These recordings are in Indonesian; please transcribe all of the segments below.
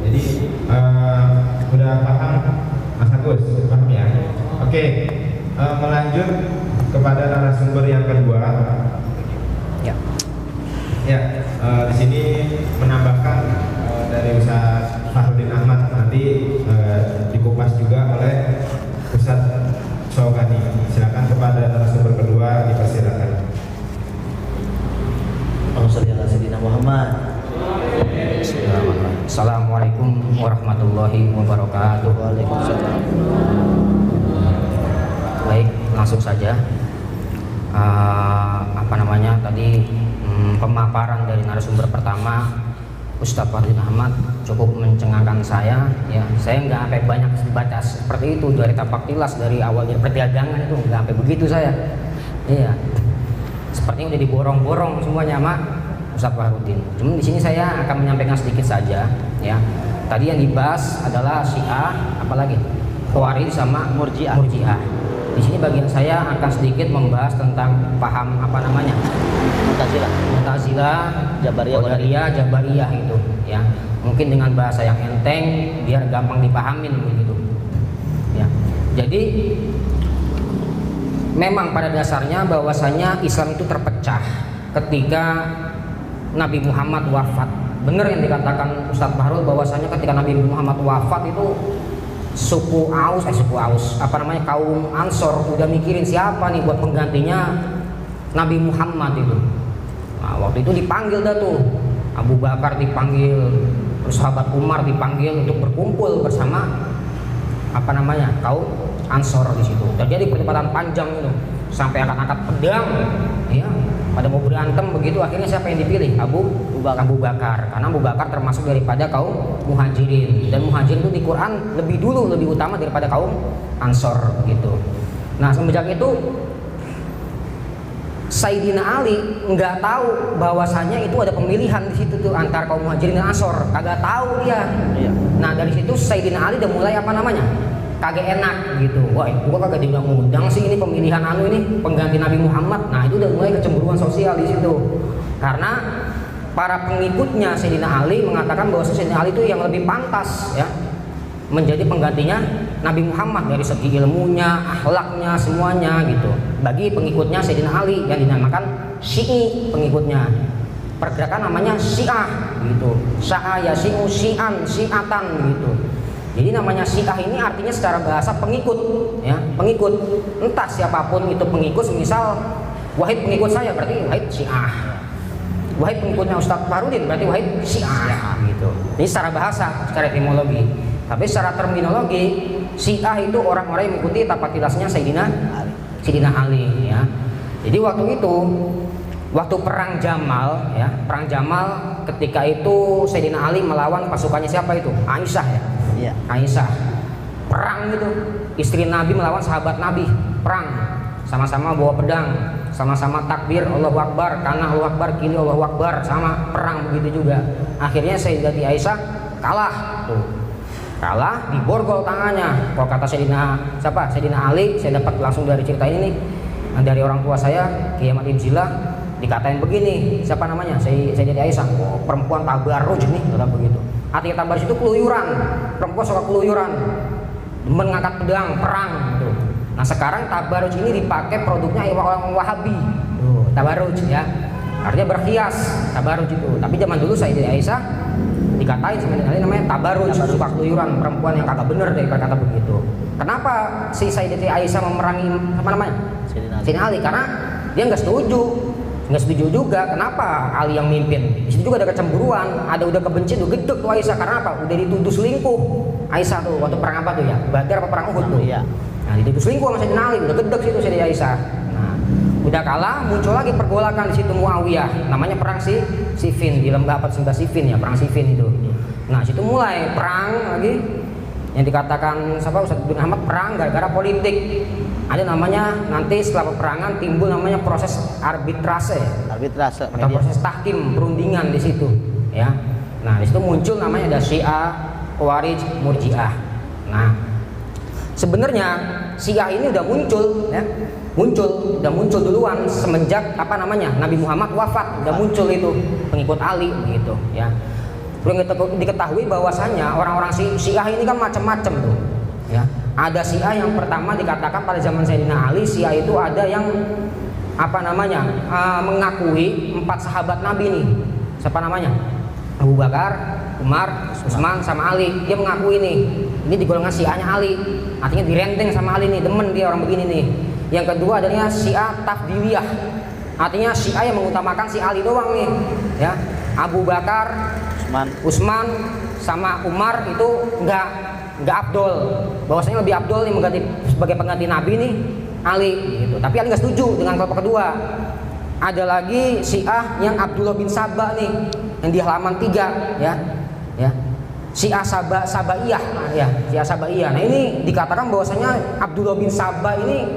Jadi udah paham Mas Agus, paham ya? Oke, melanjut kepada narasumber yang kedua. Ya. Ya, di sini menambahkan dari Ustaz Fahrudin Ahmad, nanti dikupas juga oleh Ustaz Sogani. Silakan kepada narasumber kedua, dipersilakan. Sayyidina Muhammad. Assalamualaikum warahmatullahi wabarakatuh. Waalaikumsalam. Baik, langsung saja. Tadi pemaparan dari narasumber pertama Ustaz Fahrudin Ahmad cukup mencengangkan saya. Ya, saya nggak sampai banyak baca seperti itu dari tapak tilas dari awal dari perdagangan itu nggak sampai begitu saya. Iya, sepertinya udah diborong-borong semuanya sama Ustaz Fahrudin. Cuma di sini saya akan menyampaikan sedikit saja. Ya, tadi yang dibahas adalah Syiah, apalagi Khawarij sama Murji'ah. Di sini bagian saya akan sedikit membahas tentang paham Mu'tazilah, Qadariyah, Jabariyah itu ya. Mungkin dengan bahasa yang enteng biar gampang dipahamin begitu. Ya. Jadi memang pada dasarnya bahwasanya Islam itu terpecah ketika Nabi Muhammad wafat. Benar yang dikatakan Ustaz Fahrul bahwasanya ketika Nabi Muhammad wafat itu kaum Ansor udah mikirin siapa nih buat penggantinya Nabi Muhammad itu. Nah, waktu itu dipanggil dah tuh Abu Bakar dipanggil, terus sahabat Umar dipanggil untuk berkumpul bersama kaum Ansor di situ. Terjadi perdebatan panjang itu sampai angkat-angkat pedang, ya. Pada mau berantem begitu, akhirnya siapa yang dipilih? Abu Bakar. Karena Abu Bakar termasuk daripada kaum Muhajirin, dan Muhajirin itu di Quran lebih utama daripada kaum Ansor gitu. Nah, semenjak itu Sayyidina Ali nggak tahu bahwasanya itu ada pemilihan di situ tuh antara kaum Muhajirin dan Ansor, kagak tahu dia. Iya. Nah, dari situ Sayyidina Ali udah mulai kagak enak gitu. Wah, gua kagak diundang-undang sih ini pemilihan ini pengganti Nabi Muhammad. Nah, itu udah mulai kecemburuan sosial di situ. Karena para pengikutnya Sayyidina Ali mengatakan bahwa Sayyidina Ali itu yang lebih pantas ya menjadi penggantinya Nabi Muhammad dari segi ilmunya, akhlaknya, semuanya gitu. Bagi pengikutnya Sayyidina Ali yang dinamakan Syi'i pengikutnya. Pergerakan namanya Syiah gitu. Sya'a yasi'u syi'an, syi'atan gitu. Jadi namanya Syiah ini artinya secara bahasa pengikut, ya, pengikut. Entah siapapun itu pengikut, misal Wahid pengikut saya berarti Wahid Syiah. Wahid pengikutnya Ustaz Fahrudin berarti Wahid Syiah gitu. Ini secara bahasa, secara etimologi. Tapi secara terminologi, Syiah itu orang-orang yang mengikuti tapak tilasnya Sayyidina Ali, ya. Jadi waktu perang Jamal, ya, perang Jamal ketika itu Sayyidina Ali melawan pasukannya siapa itu? Aisyah ya. Iya. Aisyah perang itu, istri Nabi melawan sahabat Nabi, perang sama-sama bawa pedang, sama-sama takbir Allahu Akbar, karena Allahu Akbar kini Allahu Akbar, sama perang begitu juga. Akhirnya Sayyidati Aisyah kalah tuh, kalah, diborgol tangannya. Kalau kata Sayyidina Ali, saya dapat langsung dari cerita ini nih, dari orang tua saya Kiai Ahmad Ibzillah, dikatain begini, siapa namanya? Sayyidati Aisyah, oh, perempuan tabarruj nih, kata begitu. Artinya tabarruj itu keluyuran, perempuan suka keluyuran, mengangkat pedang, perang gitu. Nah, sekarang tabarruj ini dipakai produknya orang Wahabi, tabarruj ya, artinya berhias, tabarruj itu. Tapi zaman dulu Sayyidati Aisyah dikatain sebenarnya namanya tabarruj, suka keluyuran, perempuan yang kagak bener daripada kata begitu. Kenapa si Sayyidati Aisyah memerangi Sayyidina Ali? Karena dia nggak setuju juga. Kenapa Ali yang mimpin? Di situ juga ada kecemburuan, udah kebencian, udah gedek tuh Aisyah. Karena apa? Udah dituduh selingkuh Aisyah tuh waktu perang apa tuh ya? Badar apa perang Uhud tuh? Iya. Nah, dituduh selingkuh sama Sayyidina Ali, udah gedek situ Sayyidina Aisyah. Nah, udah kalah, muncul lagi pergolakan di situ Muawiyah, namanya perang Siffin, di lembah Siffin ya, perang Siffin itu. Nah, situ mulai perang lagi yang dikatakan Ustaz bin Ahmad, perang gara-gara politik. Ada namanya nanti setelah peperangan timbul namanya proses arbitrase atau proses tahkim, perundingan di situ ya. Nah, di situ muncul namanya ada Syiah, Khawarij, Murji'ah. Nah, sebenarnya Syiah ini udah muncul ya, udah muncul duluan semenjak Nabi Muhammad wafat, udah muncul itu pengikut Ali gitu ya. Perlu diketahui bahwasanya orang-orang Syiah ini kan macam-macam tuh. Ya. Ada Syiah yang pertama dikatakan pada zaman Sayyidina Ali, Syiah itu ada yang mengakui 4 sahabat Nabi nih. Siapa namanya? Abu Bakar, Umar, Utsman sama Ali. Dia mengakui nih. Ini di golongan Syiahnya Ali. Artinya direnteng sama Ali nih, demen dia orang begini nih. Yang kedua adanya Syiah Tafdiliyah. Artinya Syiah yang mengutamakan si Ali doang nih. Ya. Abu Bakar, Utsman sama Umar itu enggak afdol. Bahwasanya lebih afdol nih mengganti sebagai pengganti Nabi nih Ali gitu. Tapi Ali nggak setuju dengan kelompok kedua. Ada lagi Syiah yang Abdullah bin Sabah nih yang di halaman 3 ya. Ya. Syiah Sabaiyah ya, Syiah Sabaiyah. Nah, ini dikatakan bahwasanya Abdullah bin Sabah ini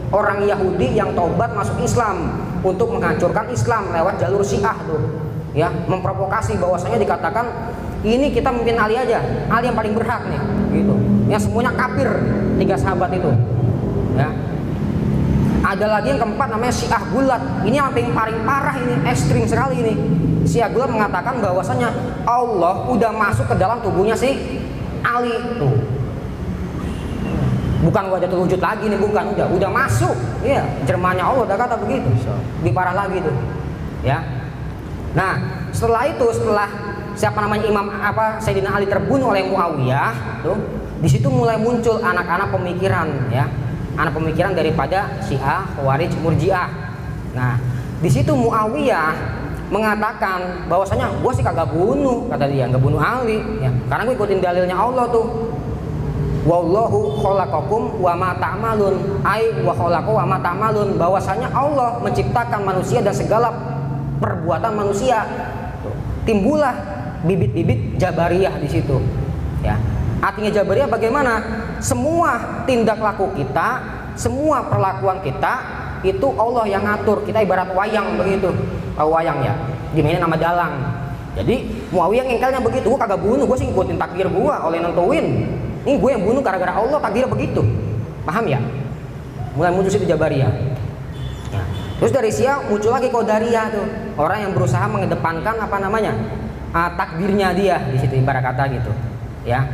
orang Yahudi yang taubat masuk Islam untuk menghancurkan Islam lewat jalur Syiah tuh. Ya, memprovokasi bahwasanya dikatakan ini kita mungkin Ali aja, Ali yang paling berhak nih, gitu. Yang semuanya kafir 3 sahabat itu. Ya. Ada lagi yang keempat namanya Syiah Gulat. Ini yang paling parah ini, ekstrim sekali ini. Syiah Gulat mengatakan bahwasanya Allah udah masuk ke dalam tubuhnya si Ali tuh. Bukan wajah terwujud lagi nih, bukan, udah masuk. Iya, Jermannya Allah udah kata begitu. Lebih parah lagi tuh. Ya. Nah, setelah siapa namanya Sayyidina Ali terbunuh oleh Muawiyah, tuh, di situ mulai muncul anak-anak pemikiran, ya, anak pemikiran daripada Syiah, Khawarij, Murji'ah. Nah, di situ Muawiyah mengatakan bahwasanya gua sih kagak bunuh, kata dia, nggak bunuh Ali, ya, karena gue ikutin dalilnya Allah tuh. Wallahu khalaqakum wa ma ta'malun, wa khalaqa wa ma ta'malun, bahwasanya Allah menciptakan manusia dan segala perbuatan manusia. Tuh. Timbullah bibit-bibit Jabariyah di situ. Ya. Artinya Jabariyah bagaimana? Semua tindak laku kita, semua perlakuan kita itu Allah yang ngatur. Kita ibarat wayang begitu. Wayang ya. Dimainin nama dalang. Jadi Muawiyah ngengkelnya begitu. Gua kagak bunuh, gua sih ngikutin takdir gua, oleh nentuin. Ini gue yang bunuh gara-gara Allah, takdir begitu. Paham ya? Mulai muncul situ Jabariyah. Ya. Terus dari Syiah muncul lagi Qadariyah tuh. Orang yang berusaha mengedepankan takdirnya dia di situ, ibarat kata gitu. Ya.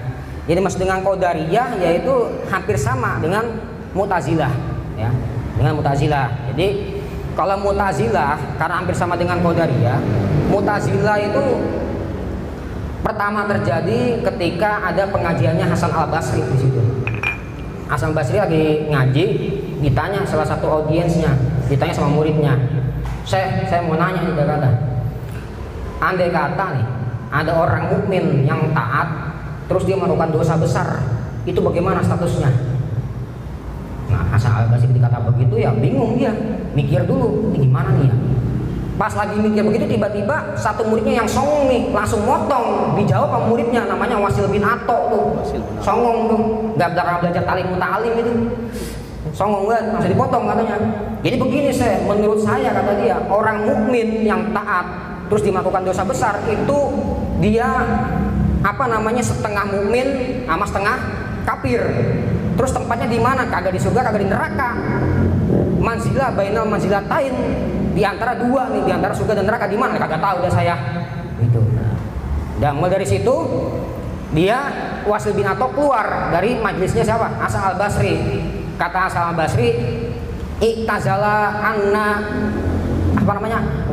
Jadi maksud dengan Qadariyah yaitu hampir sama dengan Mu'tazilah, ya. Dengan Mu'tazilah. Jadi kalau Mu'tazilah karena hampir sama dengan Qadariyah, Mu'tazilah itu pertama terjadi ketika ada pengajiannya Hasan Al-Basri di situ. Hasan Al-Basri lagi ngaji, ditanya salah satu audiensnya, ditanya sama muridnya, saya mau nanya nih, kata, andai kata nih ada orang mukmin yang taat, terus dia melakukan dosa besar, itu bagaimana statusnya? Nah, Hasan Al-Basri dikata begitu ya bingung dia, mikir dulu, ini gimana nih ya? Pas lagi mikir begitu tiba-tiba satu muridnya yang songong nih langsung motong, dijawab sama muridnya namanya Wasil bin Ato tuh, songong tuh, nggak belajar talim muta'alim itu, songong banget, langsung dipotong katanya. Jadi begini menurut saya kata dia, orang mukmin yang taat terus dilakukan dosa besar itu dia setengah mukmin sama setengah kafir. Terus tempatnya di mana? Kagak di surga, kagak di neraka. Manzilah bainal manzilatain, di antara dua nih, di antara surga dan neraka di mana? Kagak tahu dah saya. Gitu. Dan mulai dari situ dia Wasil bin Atok keluar dari majelisnya siapa? Hasan Al-Basri. Kata Hasan Al-Basri, iktazala anna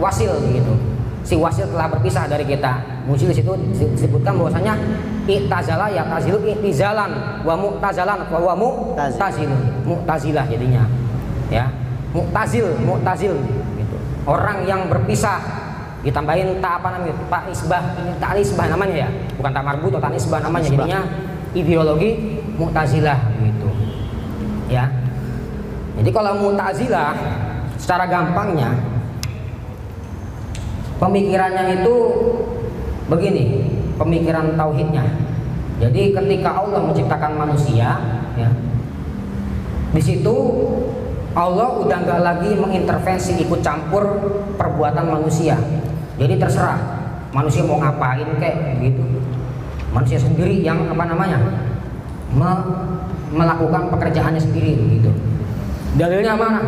Wasil gitu. Si Wasil telah berpisah dari kita. Muncul di situ disebutkan bahwasanya iktazala ya tazilu iktizalan wa mu'tazalan wa mu'tazil. Mu'tazilah jadinya. Ya. Mu'tazil gitu. Orang yang berpisah, ditambahin tak isbah namanya ya. Bukan tak marbut atau tak isbah namanya, jadinya ideologi Mu'tazilah gitu. Ya. Jadi kalau Mu'tazilah secara gampangnya pemikirannya itu begini, pemikiran tauhidnya. Jadi ketika Allah menciptakan manusia, ya, di situ Allah udah nggak lagi mengintervensi, ikut campur perbuatan manusia. Jadi terserah manusia mau ngapain kayak gitu. Manusia sendiri yang melakukan pekerjaannya sendiri gitu. Dalilnya mana?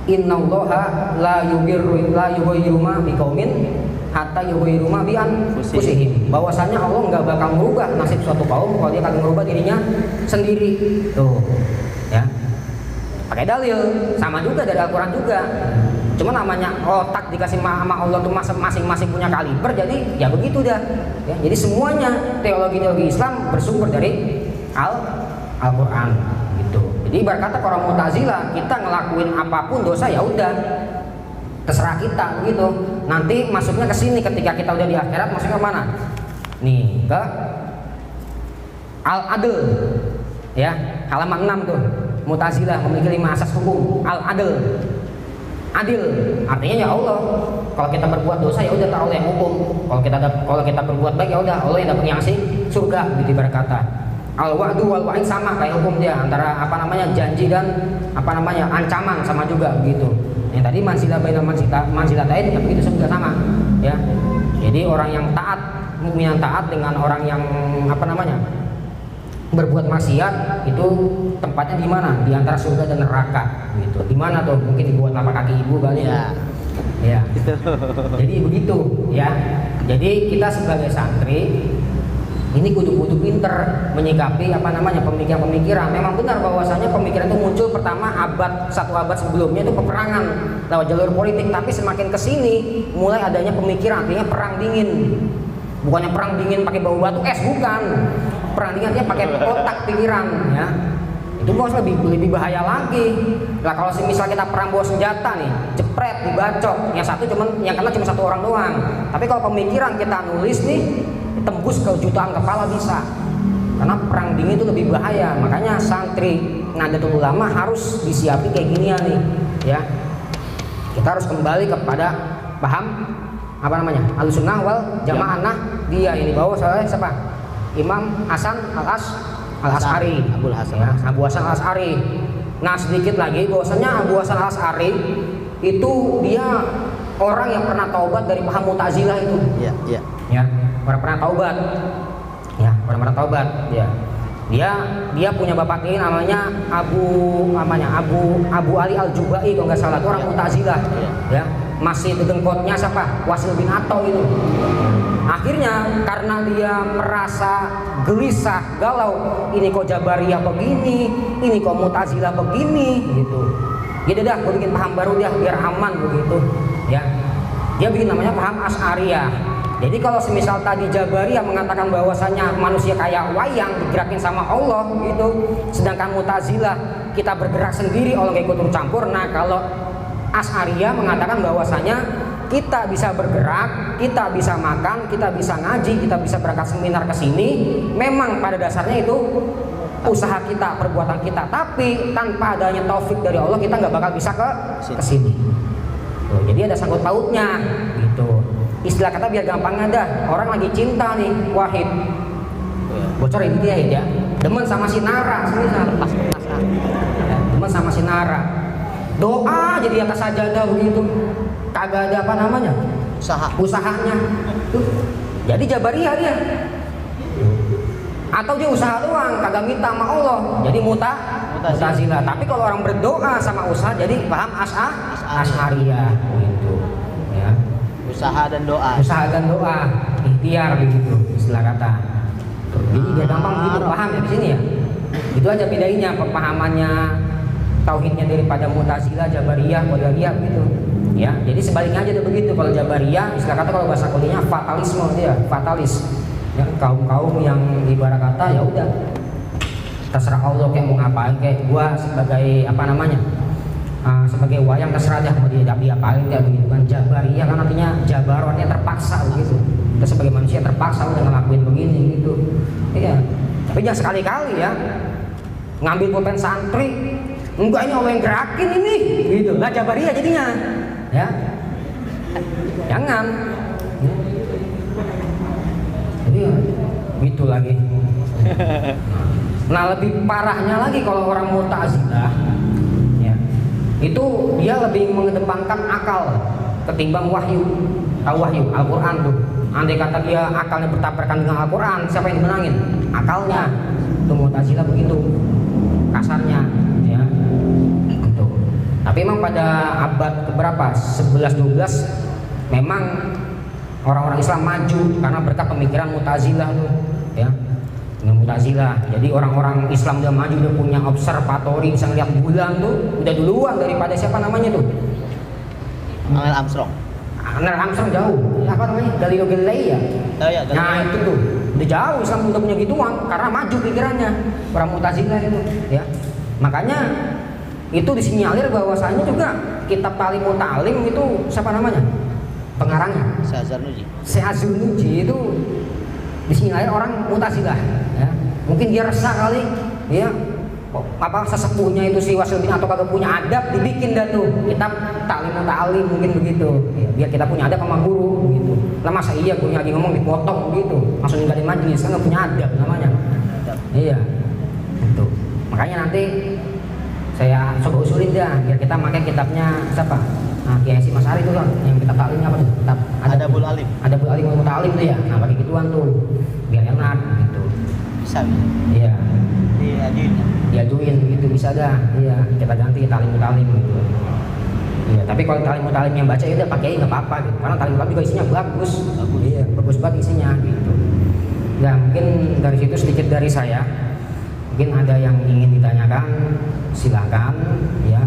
Innallaha la yughayyiru ma biqaumin hatta yughayyiru ma bi anfusihim. Bahwasanya Allah nggak bakal merubah nasib suatu kaum kalau dia kagak merubah dirinya sendiri. Tuh, ya. Pakai dalil, sama juga dari Al-Qur'an juga. Cuma namanya otak dikasih sama Allah tuh masing-masing punya kaliber, jadi ya begitu dah. Ya, jadi semuanya teologi Islam bersumber dari Al-Qur'an gitu. Jadi ibarat kata orang Mu'tazilah, kita ngelakuin apapun dosa ya udah terserah kita begitu. Nanti masuknya ke sini ketika kita udah di akhirat, masuknya ke mana? Nih, ke Al-Adl. Ya, halaman 6 tuh. Mu'tazilah memiliki 5 asas hukum. Al-Adl. Adil, artinya ya Allah. Kalau kita berbuat dosa ya udah Allah yang hukum. Kalau kita berbuat baik ya udah Allah yang dapat ngasih surga gitu ibarat kata. Al-wa'du wal wa'id sama kayak hukum dia, antara janji dan ancaman sama juga begitu. Yang tadi manzilah bainal manzilatain ya begitu juga sama ya. Jadi orang yang taat, mukmin yang taat dengan orang yang berbuat maksiat itu tempatnya di mana? Di antara surga dan neraka gitu. Di mana tuh? Mungkin dibuat telapak kaki ibu kali ya. Ya. Jadi begitu ya. Jadi kita sebagai santri ini kudu pinter menyikapi pemikiran. Memang benar bahwasanya pemikiran itu muncul pertama satu abad sebelumnya itu peperangan lewat jalur politik, tapi semakin kesini mulai adanya pemikiran, artinya perang dingin. Bukannya perang dingin pakai bau batu es, bukan. Perang dingin artinya pakai otak pikiran ya. Itu bos lebih bahaya lagi. Lah kalau misal kita perang bawa senjata nih, jepret, dibacok, yang kena cuma satu orang doang. Tapi kalau pemikiran kita nulis nih, tembus ke jutaan kepala bisa. Karena perang dingin itu lebih bahaya. Makanya santri Nahdlatul Ulama harus disiapi kayak ginian nih, ya. Kita harus kembali kepada paham Ahlussunnah wal Jamaah. Nah, dia ini bawa oleh siapa? Imam Hasan Al-As'ari, Abu Hasan Al-As'ari. Nah, sedikit lagi bahwasanya Abu Hasan Al-As'ari itu dia orang yang pernah taubat dari paham Mu'tazilah itu. Iya. Ya, orang pernah taubat. Ya. Dia punya bapak ini namanya Abu Ali Al-Jubai kalau nggak salah, itu orang Mu'tazilah. Ya. Masih dengkotnya siapa? Wasil bin Atau itu. Akhirnya karena dia merasa gelisah, galau, ini kok Jabariyah begini, ini kok Mu'tazilah begini gitu. Jadi dah gue bikin paham baru dia biar aman begitu, ya. Dia bikin namanya paham Asy'ariyah. Jadi kalau semisal tadi Jabariyah mengatakan bahwasanya manusia kayak wayang digerakin sama Allah gitu, sedangkan Mu'tazilah kita bergerak sendiri, Allah gak ikut turun campur. Nah, kalau Asy'ariyah mengatakan bahwasanya kita bisa bergerak, kita bisa makan, kita bisa ngaji, kita bisa berangkat seminar ke sini. Memang pada dasarnya itu usaha kita, perbuatan kita, tapi tanpa adanya taufik dari Allah kita nggak bakal bisa ke sini. Jadi ada sangkut pautnya gitu. Istilah kata biar gampang ada. Orang lagi cinta nih, Wahid. Bocor ini dia ya. Demen sama si Nara, semisal demen sama si Nara. Doa jadi atas sajadah begitu, kagak ada usahanya tuh. Jadi Jabariyah dia, atau dia usaha doang kagak minta sama Allah, jadi Mu'tazilah. Tapi kalau orang berdoa sama usaha jadi paham Asy'ariyah gitu ya. Usaha dan doa ikhtiar begitu istilah kata. Jadi dia gampang begitu paham ya di sini ya. Itu aja bedanya pemahamannya tauhidnya daripada Mu'tazilah, Jabariyah, Qadariyah gitu. Ya, jadi sebaliknya aja tuh begitu. Kalau Jabariyah, istilah kata kalau bahasa kuliahnya fatalisme dia, fatalis. Ya, kaum yang ibarat kata ya udah terserah Allah kayak mau ngapain, kayak gua sebagai sebagai wayang terserah aja mau dia apain kayak begitu kan. Jabariyah kan artinya jabar, artinya terpaksa begitu. Kita sebagai manusia terpaksa udah ngelakuin begini gitu. Iya. Tapi jangan sekali-kali ya ngambil pulpen santri. Enggak, ini Allah yang gerakin ini gitu. Lah Jabariyah jadinya. Ya. Jangan. Jadi ya, gitu lagi. Nah, lebih parahnya lagi kalau orang Mu'tazilah ya. Itu dia lebih mengedepankan akal ketimbang wahyu. Tahu wahyu, Al-Qur'an tuh. Andai kata dia akalnya bertabrakan dengan Al-Qur'an, siapa yang dimenangin? Akalnya. Itu Mu'tazilah begitu. Kasarnya ya. Gitu. Tapi memang pada abad keberapa? 11-12 memang orang-orang Islam maju karena berkat pemikiran Mu'tazilah tuh, ya. Dengan Mu'tazilah. Jadi orang-orang Islam udah maju, udah punya observatori, bisa ngeliat bulan tuh, udah duluan daripada siapa namanya tuh? Neil Armstrong. Neil Armstrong jauh. Apa namanya? Galileo Galilei ya? Oh iya, Nah itu tuh, udah jauh Islam udah punya gituan karena maju pikirannya orang Mu'tazilah itu, ya. Makanya itu disinyalir bahwasanya juga kitab Talimut Ta'lim itu siapa namanya? Pengarangnya Syekh Zarnuji. Syekh Zarnuji itu disinyalir orang Mu'tazilah, ya. Mungkin dia resah kali, ya. Apa sesepuhnya itu si Wasil bin atau kagak punya adab, dibikin dah tuh kitab Talimut Ta'lim mungkin begitu, ya, biar kita punya adab sama guru begitu. Lah masa iya gurunya lagi ngomong dipotong begitu, langsung ninggalin majelis, kan nggak punya adab namanya. Iya, itu. Makanya nanti saya coba usulin dah biar kita pakai kitabnya siapa? Nah, Kiai Hasyim Asy'ari itu kan yang kitab taklim apa tuh? Kitab Adabul Alim. Adabul Alim Ilmu Ta'lim tuh ya. Nah, pakai gituan tuh biar enak gitu. Bisa. Iya. Diajuin. Diajuin begitu bisa dah. Iya, kita ganti Talimut Ta'lim gitu. Iya, tapi kalau Talimut Ta'lim yang baca ya udah pakai nggak apa-apa gitu. Karena Talimut Ta'lim juga isinya bagus. Iya, bagus banget isinya gitu. Ya, mungkin dari situ sedikit dari saya. Mungkin ada yang ingin ditanyakan, silakan ya.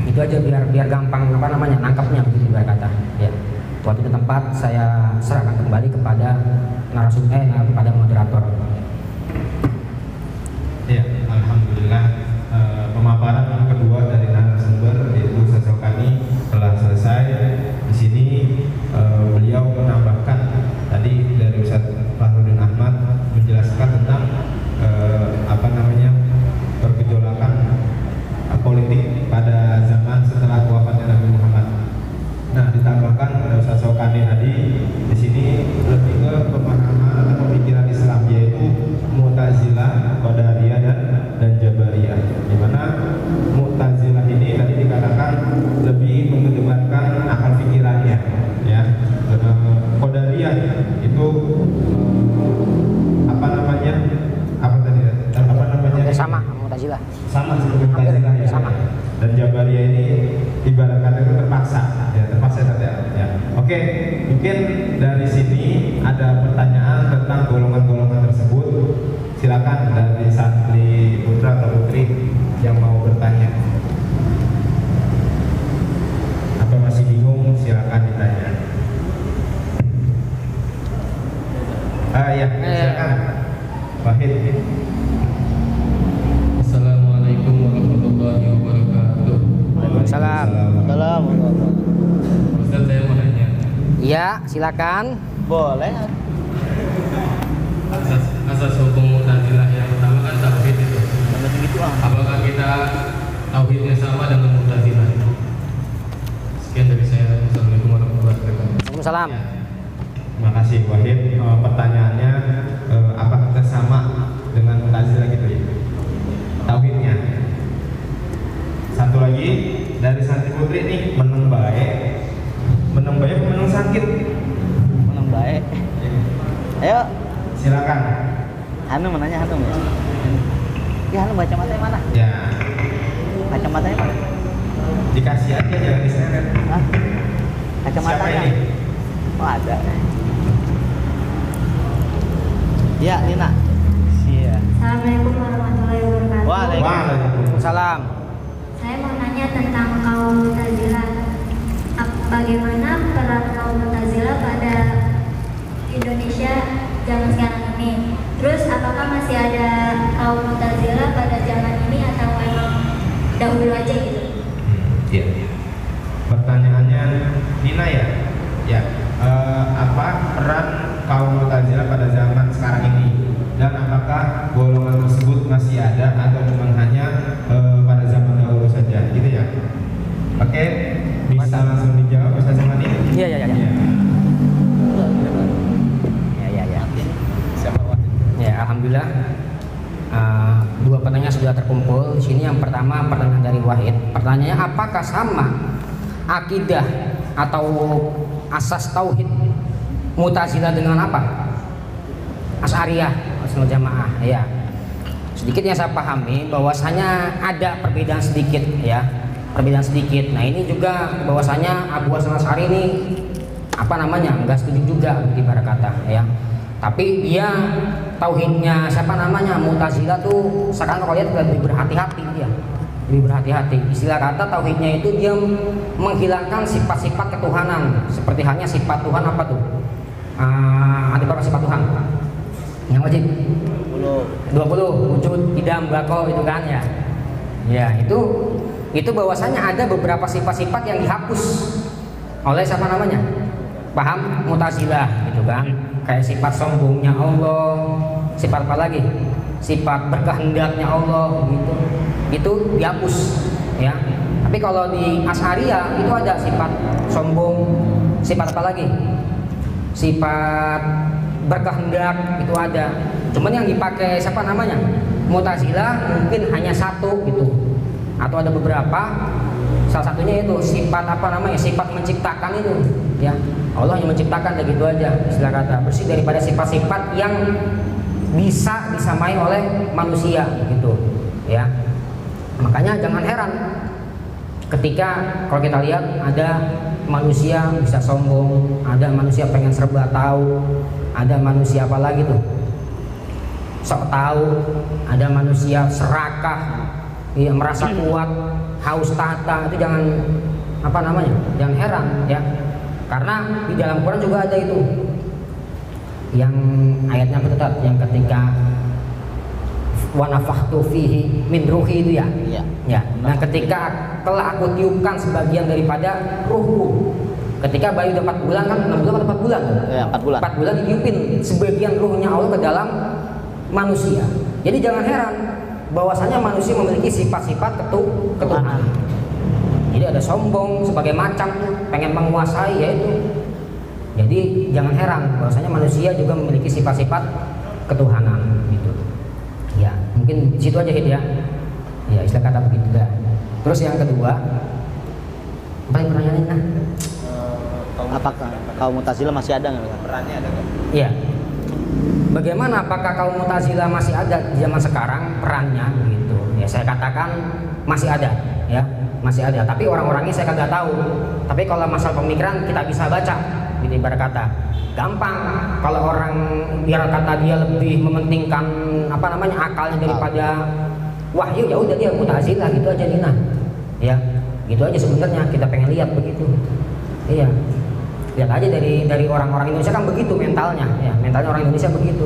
Itu aja biar gampang apa namanya nangkapnya begitu biar kata ya. Waktu itu tempat saya serahkan kembali kepada narasumber kepada moderator. Ya, alhamdulillah pemaparan yang kedua dari narasumber yaitu Ustaz Syaukani telah selesai. Di sini beliau menambahkan tadi dari Ustaz Fahrudin Ahmad menjelaskan tentang apa namanya pergejolakan politik pada zaman setelah wafatnya Nabi Muhammad. Nah, ditambahkan oleh Ustaz Syaukani tadi di sini lebih ke pemahaman atau pemikiran Islam yaitu Mu'tazilah, Qadariyah dan Jabariyah. Di mana Mu'tazilah ini tadi dikatakan lebih mengedepankan akal pikirannya, ya. Qadariyah itu apa namanya? Sama Mu'tazilah. Sama seperti Mu'tazilah ya. Sama. Dan Jabariyah ini ibarat kata itu terpaksa, ya terpaksa ya. Oke, mungkin dari sini ada pertanyaan tentang golongan-golongan tersebut. Silakan dari santri putra atau putri yang mau bertanya. Apa masih bingung? Silakan ditanya. Ya, silakan. Wahid. Assalamualaikum warahmatullahi wabarakatuh. Waalaikumsalam. Salam. Ustaz, saya mau nanya. Iya, silakan. Boleh. Asas hukum Mu'tazilah yang pertama kan tauhid itu. Sampai segitu ah. Apakah kita tauhidnya sama dengan Mu'tazilah? Sekian dari saya. Assalamualaikum warahmatullahi wabarakatuh. Waalaikumsalam. Terima kasih Wahid. Pertanyaannya apakah kita sama dengan Mu'tazilah gitu ya? Tauhidnya. Satu lagi dari santri putri nih, meneng baik meneng sakit. Menang baik. Ayo, Silakan. Hanum menanya Hanum ya. Ya Hanum kacamatanya mana? Ya, Kacamatanya mana? dikasih aja jangan diseret. Hah? Siapa Kacamatanya. ini? Oh ada. Ya Nina. Iya. Assalamualaikum warahmatullahi wabarakatuh. Waalaikumsalam. Salam. Saya mau nanya tentang kaum Mu'tazilah. Bagaimana peran kaum Mu'tazilah pada Indonesia zaman sekarang ini? Terus apakah masih ada kaum Mu'tazilah pada zaman ini atau memang dahulu aja gitu? Iya. Pertanyaannya Nina ya. Ya. Apa peran kaum Mu'tazilah pada zaman sekarang ini? Dan apakah golongan tersebut masih ada atau memang hanya pada zaman dahulu saja, gitu ya? Oke, bisa langsung dijawab Ustaz Syaukani? Iya. Ya. Ya, alhamdulillah. Dua pertanyaan sudah terkumpul di sini. Yang pertama pertanyaan dari Wahid. Pertanyaannya, apakah sama akidah atau asas tauhid Mu'tazilah dengan apa? Asy'ariyah, Ahlussunnah Jamaah, ya. Sedikit yang saya pahami bahwasanya ada perbedaan sedikit ya. Perbedaan sedikit. Nah, ini juga bahwasanya Abu Hasan Asy'ari ini apa namanya nggak setuju juga ibarat kata ya. Tapi dia tauhidnya siapa namanya Mu'tazilah tuh sekarang kalau lihat lebih berhati-hati dia, lebih berhati-hati. Istilah kata tauhidnya itu dia menghilangkan sifat-sifat ketuhanan, seperti halnya sifat Tuhan apa tuh? Ada berapa sifat Tuhan? Yang wajib? 20 wujud, idam, bako itu kan ya. Ya itu bahwasanya ada beberapa sifat-sifat yang dihapus oleh siapa namanya? Paham Mu'tazilah gitu kan. Kayak sifat sombongnya Allah, sifat apa lagi? Sifat berkehendaknya Allah gitu. Itu dihapus ya. Tapi kalau di Asy'ariyah itu ada sifat sombong, sifat apa lagi? Sifat berkehendak itu ada. Cuman yang dipakai siapa namanya? Mu'tazilah mungkin hanya satu gitu. Atau ada beberapa. Salah satunya itu sifat apa namanya? Sifat menciptakan itu ya. Allah yang menciptakan begitu aja, istilah kata bersih daripada sifat-sifat yang bisa disamai oleh manusia gitu ya. Makanya jangan heran ketika kalau kita lihat ada manusia bisa sombong, ada manusia pengen serba tahu, ada manusia apa lagi tuh sok tahu, ada manusia serakah ya, merasa kuat, haus tahta. Itu jangan apa namanya, jangan heran ya. Karena di dalam Quran juga ada itu yang ayatnya betul, yang ketika wa nafakhtu fihi min ruhi itu ya. Iya. Ya. Nah, ketika telah aku tiupkan sebagian daripada ruhku. Ketika bayi udah 4 bulan kan, 6 bulan atau 4 bulan? Ya, 4 bulan. 4 bulan ditiupin sebagian ruhnya Allah ke dalam manusia. Jadi jangan heran bahwasanya manusia memiliki sifat-sifat ketuhanan. Jadi ada sombong sebagai macan, pengen menguasai ya itu. Jadi jangan heran bahwasanya manusia juga memiliki sifat-sifat ketuhanan gitu. Ya, mungkin di situ aja Hid ya. Ya, istilah kata begitu dah. Terus yang kedua, apa yang pertanyaannya? Nah, Apakah kaum Mu'tazilah masih ada nggak? Perannya ada nggak? iya. Bagaimana apakah kaum Mu'tazilah masih ada di zaman sekarang perannya gitu? Ya, saya katakan masih ada ya. Masih ada, tapi orang-orangnya saya kagak tahu. Tapi kalau masalah pemikiran kita bisa baca, gitu ibarat kata. Gampang kalau orang biar kata dia lebih mementingkan apa namanya akalnya daripada wahyu, ya udah dia Mu'tazilah gitu aja Nina. Ya, gitu aja sebenarnya kita pengen lihat begitu. Iya. Lihat aja dari orang-orang Indonesia kan begitu mentalnya, ya, mentalnya orang Indonesia begitu.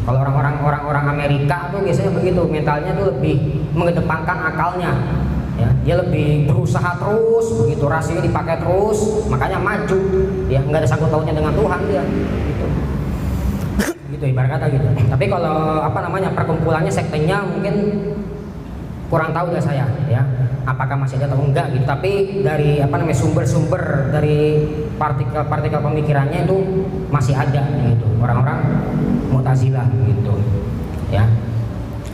Kalau orang-orang Amerika tuh biasanya begitu, mentalnya tuh lebih mengedepankan akalnya. Ya, dia lebih berusaha terus, begitu rasionya dipakai terus, makanya maju. Ya, nggak ada sangkut pautnya dengan Tuhan dia. Gitu. Gitu ibarat kata gitu. Tapi kalau apa namanya perkumpulannya sektenya mungkin kurang tahu dah saya, ya. Apakah masih ada atau enggak gitu. Tapi dari apa namanya sumber-sumber dari partikel pemikirannya itu masih ada gitu. Orang-orang Mu'tazilah gitu. Ya.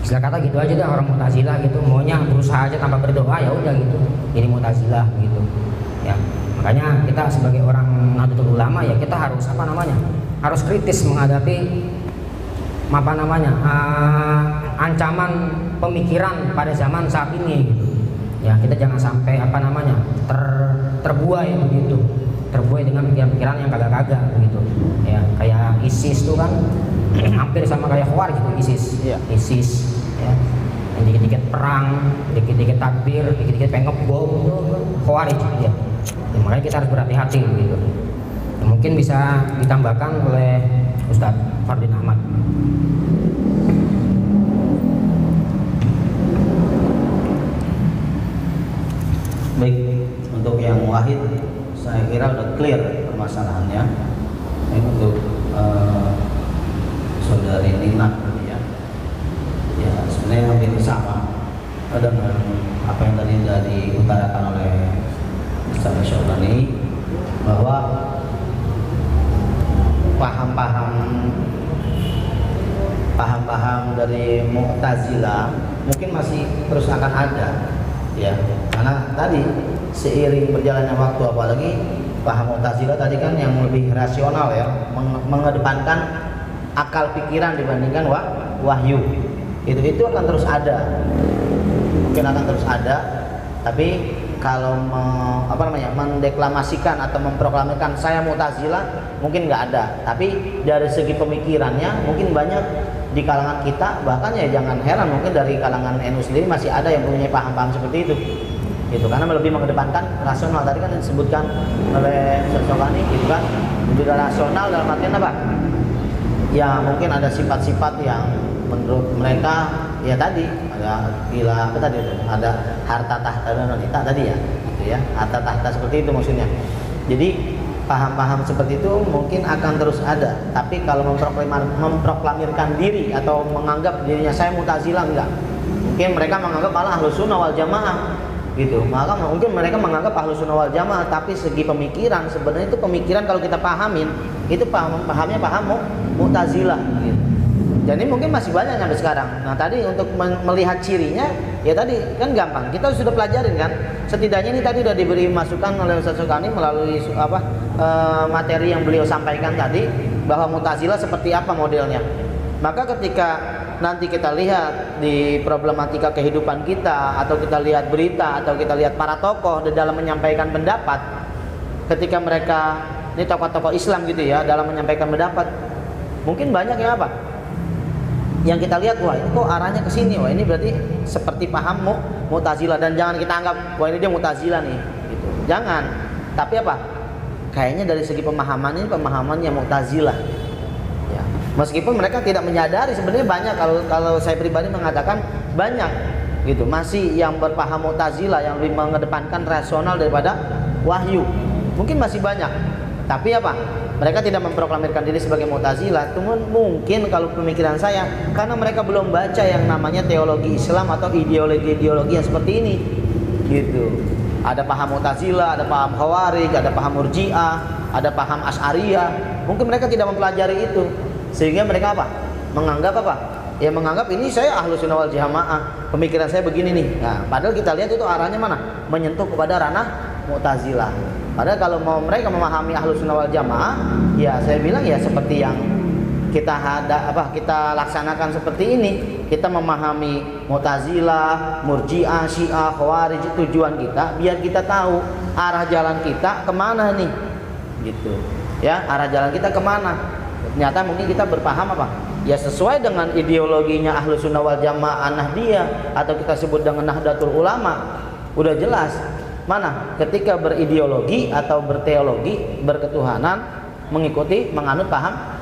Istilah kata gitu aja dah orang Mu'tazilah gitu, maunya berusaha aja tanpa berdoa ya udah gitu. Jadi Mu'tazilah gitu. Ya. Makanya kita sebagai orang Nahdlatul Ulama ya kita harus apa namanya? Harus kritis menghadapi apa namanya? Ancaman pemikiran pada zaman saat ini gitu. Ya, kita jangan sampai apa namanya? terbuai begitu. Terbuai dengan pikiran-pikiran yang kagak-kagak begitu. Ya, kayak ISIS tuh kan hampir sama kayak Khawarij gitu ISIS. Iya. ISIS ya. Yang dikit-dikit perang, dikit-dikit takbir, dikit-dikit pengen ngebom itu Khawarij ya. Makanya kita harus berhati-hati gitu. Mungkin bisa ditambahkan oleh Ustadz Fardin Ahmad. Baik, untuk yang wahid saya kira udah clear permasalahannya. Ini untuk saudari Nina ya. Ya sebenarnya hampir sama dengan apa yang tadi sudah diutarakan oleh Ustaz Syahrani, bahwa paham-paham dari Mu'tazilah mungkin masih terus akan ada ya, karena tadi seiring berjalannya waktu, apalagi paham Mu'tazilah tadi kan yang lebih rasional ya, mengedepankan akal pikiran dibandingkan wahyu. Itu akan terus ada, mungkin akan terus ada, tapi kalau mendeklamasikan atau memproklamirkan saya Mu'tazilah mungkin nggak ada, tapi dari segi pemikirannya mungkin banyak di kalangan kita, bahkan ya jangan heran mungkin dari kalangan NU sendiri masih ada yang mempunyai paham-paham seperti itu gitu, karena lebih mengedepankan rasional. Tadi kan disebutkan oleh Sosokani gitu kan, lebih rasional dalam artian apa ya, mungkin ada sifat-sifat yang menurut mereka ya tadi ada gila apa tadi itu, ada harta tahta dan wanita tadi ya gitu ya, harta tahta seperti itu maksudnya. Jadi paham-paham seperti itu mungkin akan terus ada, tapi kalau memproklamirkan diri atau menganggap dirinya saya Mu'tazilah enggak, mungkin mereka menganggap malah Ahlus Sunnah wal Jamaah gitu. Maka mungkin mereka menganggap Ahlus Sunnah wal Jamaah, tapi segi pemikiran sebenarnya itu pemikiran kalau kita pahamin itu pahamnya paham Mu'tazilah gitu. Jadi mungkin masih banyak sampai sekarang. Nah tadi untuk melihat cirinya, ya tadi kan gampang. Kita sudah pelajarin kan. Setidaknya ini tadi sudah diberi masukan oleh Ustaz Sokani melalui materi yang beliau sampaikan tadi, bahwa Mu'tazilah seperti apa modelnya. Maka ketika nanti kita lihat di problematika kehidupan kita, atau kita lihat berita, atau kita lihat para tokoh di dalam menyampaikan pendapat, ketika mereka ini tokoh-tokoh Islam gitu ya dalam menyampaikan pendapat, mungkin banyak yang apa? Yang kita lihat, wah ini kok arahnya ke sini, wah ini berarti seperti paham Mu'tazilah, dan jangan kita anggap wah ini dia Mu'tazilah nih gitu. Jangan. Tapi apa? Kayaknya dari segi pemahaman ini pemahaman yang Mu'tazilah. Ya. Meskipun mereka tidak menyadari sebenarnya banyak, kalau saya pribadi mengatakan banyak gitu. Masih yang berpaham Mu'tazilah yang lebih mengedepankan rasional daripada wahyu. Mungkin masih banyak. Tapi apa? Mereka tidak memproklamirkan diri sebagai Mu'tazilah. Mungkin kalau pemikiran saya, karena mereka belum baca yang namanya teologi Islam atau ideologi-ideologi yang seperti ini gitu. Ada paham Mu'tazilah, ada paham Khawarij, ada paham Murji'ah, ada paham Asy'ariyah. Mungkin mereka tidak mempelajari itu, sehingga mereka apa? Menganggap apa? Ya menganggap ini saya Ahlus Sunnah wal Jamaah, pemikiran saya begini nih. Nah, padahal kita lihat itu arahnya mana? Menyentuh kepada ranah Mu'tazilah. Padahal kalau mereka memahami Ahlus Sunnah wal Jamaah, ya saya bilang ya seperti yang kita laksanakan seperti ini. Kita memahami Mu'tazilah, Murji'ah, Syiah, Khawarij, tujuan kita biar kita tahu arah jalan kita kemana nih, gitu. Ya, arah jalan kita kemana? Ternyata mungkin kita berpaham apa? Ya sesuai dengan ideologinya Ahlus Sunnah wal Jamaah Nahdiyah, atau kita sebut dengan Nahdlatul Ulama. Udah jelas mana ketika berideologi atau berteologi, berketuhanan, mengikuti menganut paham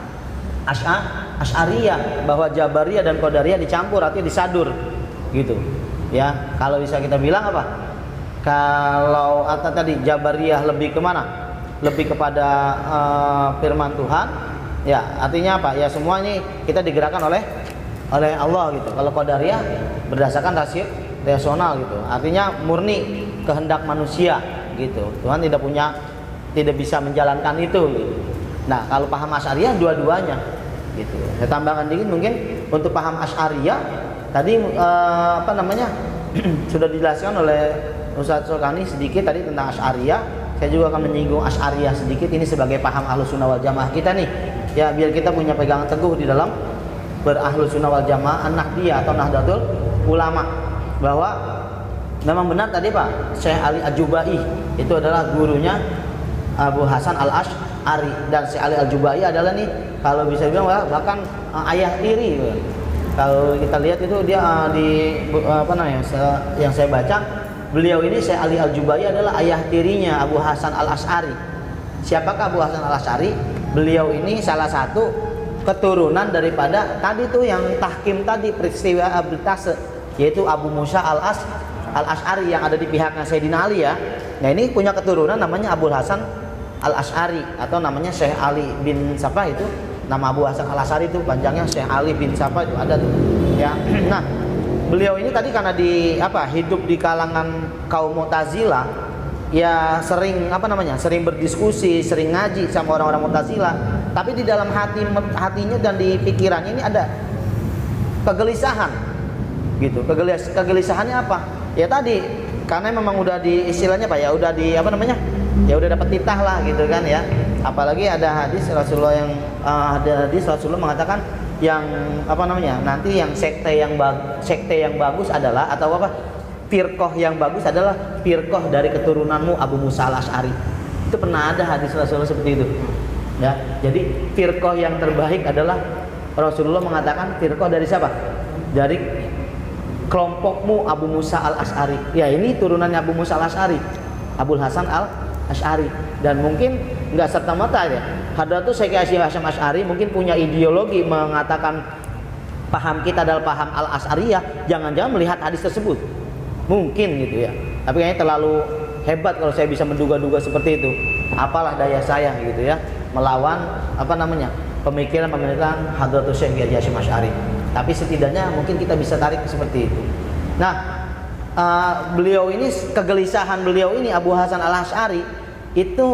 Asy'ariyah, bahwa Jabariyah dan Qadariyah dicampur, artinya disadur gitu. Ya, kalau bisa kita bilang apa? Kalau tadi Jabariyah lebih kemana? Lebih kepada firman Tuhan. Ya, artinya apa? Ya semua ini kita digerakkan oleh Allah gitu. Kalau Qadariyah berdasarkan rasional gitu. Artinya murni kehendak manusia gitu. Tuhan tidak bisa menjalankan itu gitu. Nah, kalau paham Asy'ariyah dua-duanya gitu. Saya tambahkan dikit mungkin untuk paham Asy'ariyah tadi sudah dijelaskan oleh Ustaz Sokani sedikit tadi tentang Asy'ariyah. Saya juga akan menyinggung Asy'ariyah sedikit ini sebagai paham Ahlus Sunnah wal Jamaah kita nih. Ya, biar kita punya pegangan teguh di dalam berahlus sunnah wal jamaah Nahdiyah atau Nahdlatul Ulama, bahwa memang benar tadi Pak Syekh Ali Al-Jubai itu adalah gurunya Abu Hasan Al-Asy'ari, dan Syekh Ali Al-Jubai adalah nih kalau bisa bilang bahkan ayah tiri. Kalau kita lihat itu dia yang saya baca, beliau ini Syekh Ali Al-Jubai adalah ayah tirinya Abu Hasan Al-Asy'ari. Siapakah Abu Hasan Al-Asy'ari? Beliau ini salah satu keturunan daripada tadi tuh yang tahkim tadi, peristiwa arbitrase, yaitu Abu Musa Al-Asy'ari yang ada di pihaknya Sayyidina Ali ya. Nah ini punya keturunan namanya Abu Hasan Al-Asy'ari, atau namanya Syekh Ali bin Sapa. Itu nama Abu Hasan Al-Asy'ari itu panjangnya Syekh Ali bin Sapa, itu ada tuh ya. Nah beliau ini tadi karena hidup di kalangan kaum Mu'tazilah, ya sering sering berdiskusi, sering ngaji sama orang-orang Mu'tazilah, tapi di dalam hatinya dan di pikirannya ini ada kegelisahan gitu. Kegelisahannya apa? Ya tadi karena memang udah di istilahnya Pak ya, udah di ya udah dapat titah lah gitu kan ya. Apalagi ada hadis Rasulullah mengatakan yang nanti yang sekte yang bagus adalah, atau firqah yang bagus adalah firqah dari keturunanmu Abu Musa al-Asy'ari. Itu pernah ada hadis Rasulullah seperti itu. Ya, jadi firqah yang terbaik adalah Rasulullah mengatakan firqah dari siapa? Dari kelompokmu Abu Musa al-Asy'ari. Ya, ini turunannya Abu Musa al-Asy'ari, Abul Hasan al-Asy'ari. Dan mungkin nggak serta-merta ya, Hadratus Syekh Hasyim Asy'ari mungkin punya ideologi mengatakan paham kita adalah paham al-Asy'ariyah, jangan-jangan melihat hadis tersebut. Mungkin gitu ya. Tapi kayaknya terlalu hebat kalau saya bisa menduga-duga seperti itu. Apalah daya saya gitu ya, melawan pemikiran Hadratus Syekh Hasyim Asy'ari. Tapi setidaknya mungkin kita bisa tarik seperti itu. Nah, beliau ini, kegelisahan beliau ini Abu Hasan al-Asy'ari itu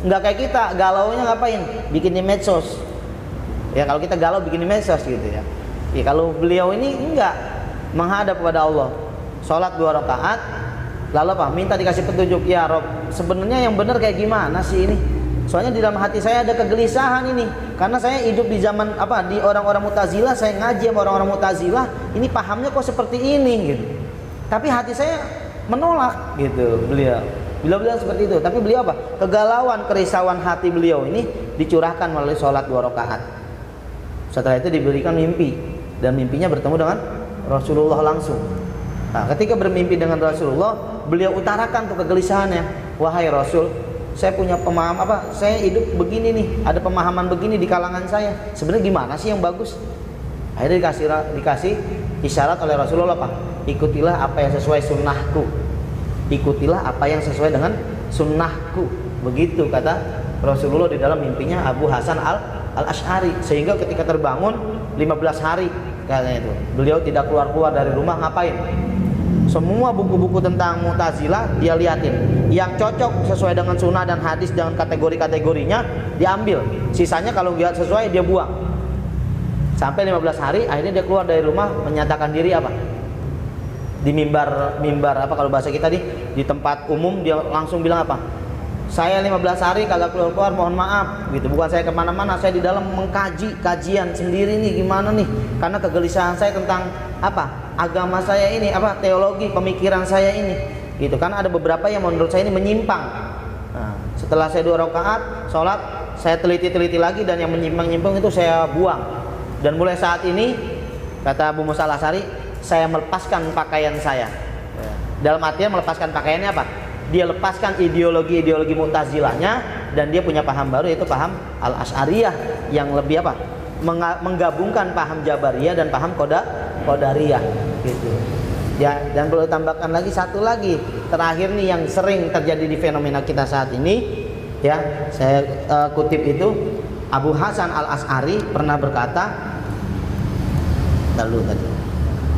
nggak kayak kita, galaunya ngapain? Bikin di medsos. Ya, kalau kita galau bikin di medsos gitu ya. Ya, kalau beliau ini enggak, menghadap kepada Allah. Sholat 2 rakaat, lalu apa? Minta dikasih petunjuk. Ya Rob, sebenarnya yang benar kayak gimana sih ini? Soalnya di dalam hati saya ada kegelisahan ini, karena saya hidup di zaman di orang-orang Mu'tazilah, saya ngaji sama orang-orang Mu'tazilah, ini pahamnya kok seperti ini gitu. Tapi hati saya menolak gitu. Beliau bilang seperti itu. Tapi beliau apa? Kegalauan, kerisauan hati beliau ini dicurahkan melalui sholat 2 rakaat. Setelah itu diberikan mimpi, dan mimpinya bertemu dengan Rasulullah langsung. Nah, ketika bermimpi dengan Rasulullah, beliau utarakan tuh kegelisahannya. Wahai Rasul, saya punya pemahaman saya hidup begini nih, ada pemahaman begini di kalangan saya. Sebenarnya gimana sih yang bagus? Akhirnya dikasih isyarat oleh Rasulullah apa? Ikutilah apa yang sesuai sunnahku. Ikutilah apa yang sesuai dengan sunnahku. Begitu kata Rasulullah di dalam mimpinya Abu Hasan al-Asy'ari. Sehingga ketika terbangun 15 hari katanya itu, beliau tidak keluar dari rumah. Ngapain? Semua buku-buku tentang Mu'tazilah dia liatin, yang cocok sesuai dengan sunnah dan hadis dengan kategori-kategorinya diambil, sisanya kalau nggak sesuai dia buang. Sampai 15 hari, akhirnya dia keluar dari rumah, menyatakan diri di mimbar kalau bahasa kita di tempat umum. Dia langsung bilang saya 15 hari kagak keluar, mohon maaf gitu. Bukan saya kemana-mana, saya di dalam mengkaji kajian sendiri nih, gimana nih, karena kegelisahan saya tentang agama saya ini, teologi, pemikiran saya ini gitu. Kan ada beberapa yang menurut saya ini menyimpang. Nah, setelah saya 2 rakaat sholat, saya teliti lagi, dan yang menyimpang itu saya buang. Dan mulai saat ini, kata Abu Musa al-Asy'ari, saya melepaskan pakaian saya. Dalam artian melepaskan pakaiannya apa? Dia lepaskan ideologi Mu'tazilahnya, dan dia punya paham baru, yaitu paham al-Asy'ariyah yang lebih menggabungkan paham Jabariyah dan paham Qadariyah gitu. Ya, dan perlu tambahkan lagi satu lagi terakhir nih yang sering terjadi di fenomena kita saat ini ya. Saya kutip itu, Abu Hasan al-Asy'ari pernah berkata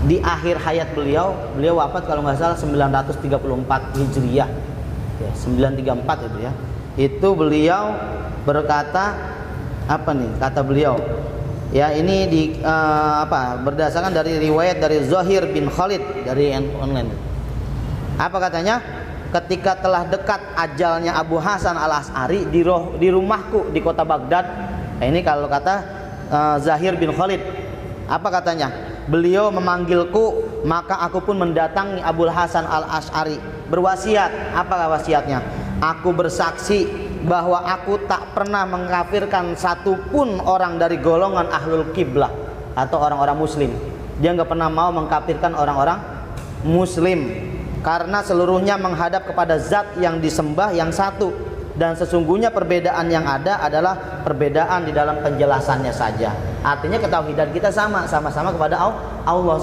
di akhir hayat beliau wafat kalau nggak salah 934 Hijriyah ya, 934 itu ya. Itu beliau berkata kata beliau ya, ini berdasarkan dari riwayat dari Zahir bin Khalid dari online. Apa katanya? Ketika telah dekat ajalnya Abu Hasan al-Asy'ari di rumahku di kota Baghdad. Nah, ini kalau kata Zahir bin Khalid. Apa katanya? Beliau memanggilku, maka aku pun mendatangi Abu Hasan al-Asy'ari. Berwasiat. Apa wasiatnya? Aku bersaksi bahwa aku tak pernah mengkafirkan satupun orang dari golongan ahlul kiblah atau orang-orang muslim. Dia nggak pernah mau mengkafirkan orang-orang muslim, karena seluruhnya menghadap kepada zat yang disembah yang satu, dan sesungguhnya perbedaan yang ada adalah perbedaan di dalam penjelasannya saja. Artinya ketauhidan kita sama-sama kepada Allah.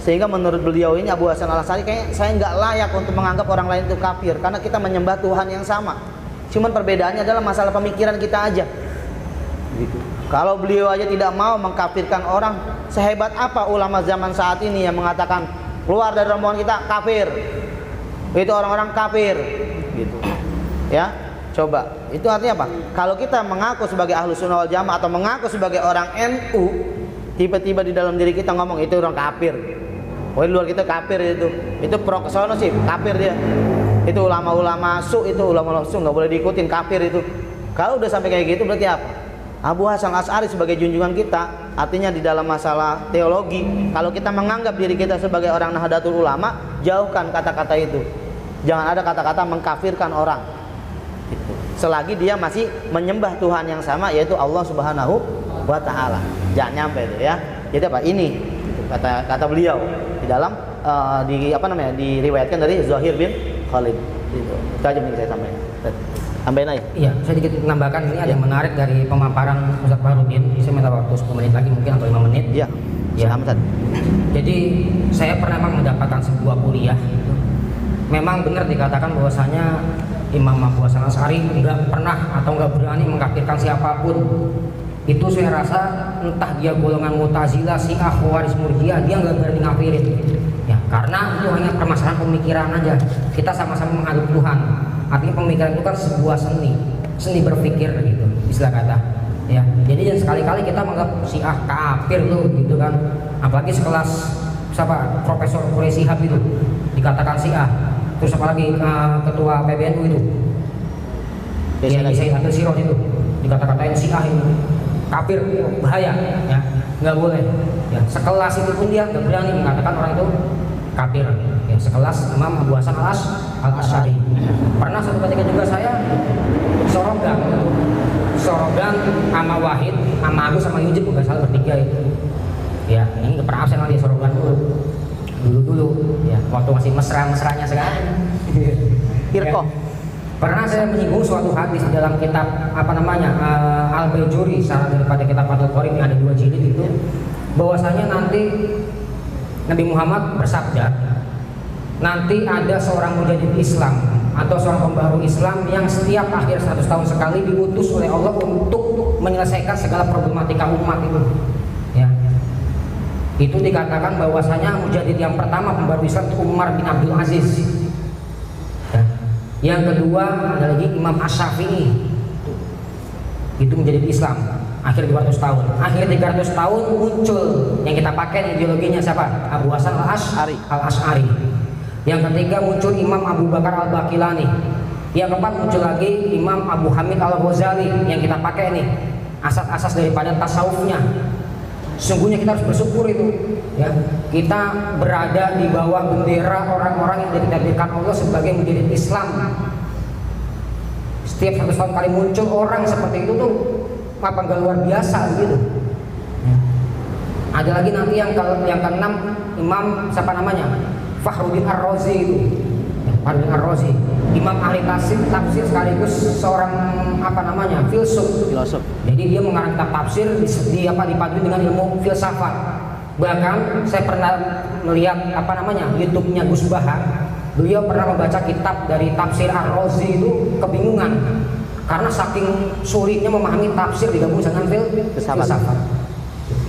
Sehingga menurut beliau ini, Abu Hasan al-Asy'ari, kayaknya saya nggak layak untuk menganggap orang lain itu kafir, karena kita menyembah Tuhan yang sama. Cuman perbedaannya adalah masalah pemikiran kita aja gitu. Kalau beliau aja tidak mau mengkafirkan orang, sehebat apa ulama zaman saat ini yang mengatakan keluar dari rombongan kita kafir, itu orang-orang kafir gitu ya. Coba, itu artinya apa? Kalau kita mengaku sebagai Ahlus Sunnah wal Jamaah atau mengaku sebagai orang NU, tiba-tiba di dalam diri kita ngomong itu orang kafir, di luar kita kafir, itu pro kesono sih kafir dia. Itu ulama-ulama su, nggak boleh diikutin, kafir itu. Kalau udah sampai kayak gitu berarti apa? Abu Hasan al-Asy'ari sebagai junjungan kita Artinya di dalam masalah teologi, kalau kita menganggap diri kita sebagai orang Nahdlatul Ulama, jauhkan kata-kata itu. Jangan ada kata-kata mengkafirkan orang. Gitu. Selagi dia masih menyembah Tuhan yang sama, yaitu Allah Subhanahu wa Ta'ala. Jangan nyampe itu ya. Jadi apa? Ini kata beliau di dalam diriwayatkan dari Zuhair bin Khalid. Itu aja yang saya sampaikan. Tambahin aja. Iya, saya sedikit menambahkan ini ada yang menarik dari pemaparan Ustaz Farudin. Saya minta waktu 10 menit lagi mungkin atau 5 menit. Iya. Ya. Selamat. Jadi saya pernah mendapatkan sebuah kuliah. Memang benar dikatakan bahwasanya Imam Abu Hasan Asy'ari nggak pernah atau nggak berani mengkafirkan siapapun. Itu saya rasa entah dia golongan Mu'tazilah, Syiah, Khawarij, Murji'ah, dia nggak berani ngafirin. Ya, karena itu hanya permasalahan pemikiran aja. Kita sama-sama menghadap Tuhan. Artinya pemikiran itu kan sebuah seni berpikir gitu, istilah kata. Ya, jadi jangan sekali-kali kita menganggap Syiah kafir tuh gitu kan. Apalagi sekelas siapa Profesor Quraisy Shihab itu dikatakan Syiah. Terus apalagi ketua PBNU itu, ya Said Abdul Siroj itu dikata-katain Syiah itu kafir, bahaya, ya nggak boleh. Ya, sekelas itu pun dia nggak berani mengatakan orang itu kafir. Ya, sekelas Imam Abu Hasan Al-Asy'ari. Pernah suatu ketika juga saya sorogan sama Wahid, sama Agus, sama Yujib, nggak salah bertiga itu. Ya, ini nggak pernah absen lagi sorogan dulu ya, waktu masih mesra-mesranya sekarang. Firqah. Pernah saya menyinggung suatu hadis di dalam kitab Al-Baijuri, salah daripada kitab Fathul Qorib yang ada 2 jilid itu, bahwasanya nanti Nabi Muhammad bersabda, nanti ada seorang mujahid Islam atau seorang pembaharu Islam yang setiap akhir 100 tahun sekali diutus oleh Allah untuk menyelesaikan segala problematika umat itu. Ya. Itu dikatakan bahwasanya mujahid yang pertama pembaharu Islam itu Umar bin Abdul Aziz. Ya. Yang kedua ada lagi Imam Asy-Syafi'i. Itu menjadi Islam akhir 200 tahun. Akhir 300 tahun muncul yang kita pakai ideologinya siapa? Abu Hasan Al-Asy'ari. Yang ketiga muncul Imam Abu Bakar Al-Baqilani. Yang keempat muncul lagi Imam Abu Hamid Al-Ghazali yang kita pakai nih asas-asas daripada tasawufnya. Sesungguhnya kita harus bersyukur itu, ya. Kita berada di bawah bendera orang-orang yang ditakdirkan Allah sebagai mujahid Islam. Setiap 100 tahun kali muncul orang seperti itu tuh apa nggak luar biasa gitu. Ya. Ada lagi nanti yang ke-6 Imam siapa namanya? Fakhruddin Ar-Razi itu. Fakhruddin Ar-Razi, Imam ahli tafsir sekaligus seorang filsuf. Jadi dia mengarang kitab tafsir dipadu dengan ilmu filsafat. Bahkan saya pernah melihat YouTube-nya Gus Baha. Beliau pernah membaca kitab dari tafsir Ar-Razi itu kebingungan karena saking sulitnya memahami tafsir digabung dengan filsafat.